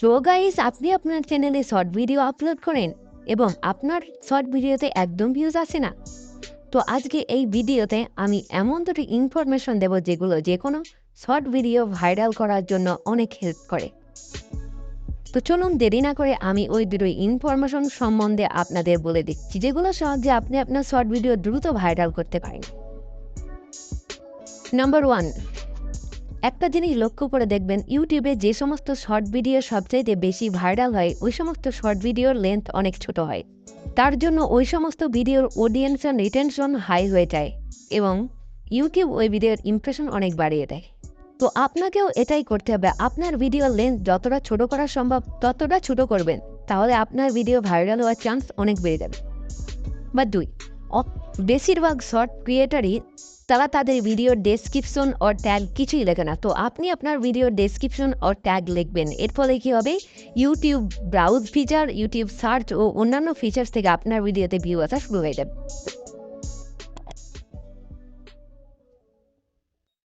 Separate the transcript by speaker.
Speaker 1: So guys, আপনি আপনার চ্যানেলে শর্ট ভিডিও আপলোড করেন এবং আপনার শর্ট ভিডিওতে একদম ভিউজ আসে না। তো আজকে এই ভিডিওতে আমি এমন দুটি ইনফরমেশন দেব যেগুলো যে কোনো শর্ট ভিডিও ভাইরাল করার জন্য অনেক হেল্প করে। তো চলুন দেরি না করে আমি ওই দুটো ইনফরমেশন সম্বন্ধে আপনাদের বলে দিচ্ছি, যেগুলো সাহায্যে আপনি আপনার শর্ট ভিডিও দ্রুত ভাইরাল করতে পারেন। নাম্বার 1, একটা জিনিস লক্ষ্য করে দেখবেন, ইউটিউবে যে সমস্ত শর্ট ভিডিও সবচাইতে বেশি ভাইরাল হয় ওই সমস্ত শর্ট ভিডিওর লেন্থ অনেক ছোট হয়। তার জন্য ওই সমস্ত ভিডিওর অডিয়েন্স আর রিটেনশন হাই হয়ে যায় এবং ইউটিউব ওই ভিডিওর ইমপ্রেশন অনেক বাড়িয়ে দেয়। তো আপনাকেও এটাই করতে হবে, আপনার ভিডিওর লেন্থ যতটা ছোট করা সম্ভব ততটা ছোট করবেন, তাহলে আপনার ভিডিও ভাইরাল হওয়ার চান্স অনেক বেড়ে যাবে। বা 2, বেশিরভাগ শর্ট ক্রিয়েটারই তারা তাদের ভিডিওর ডেসক্রিপশন ও ট্যাগ কিছুই লেখে না। তো আপনি আপনার ভিডিওর ডেসক্রিপশন ও ট্যাগ লিখবেন। এর ফলে কী হবে, YouTube browse feature, YouTube search ও অন্যান্য ফিচার্স থেকে আপনার ভিডিওতে ভিউ আসা শুরু হয়ে যাবে।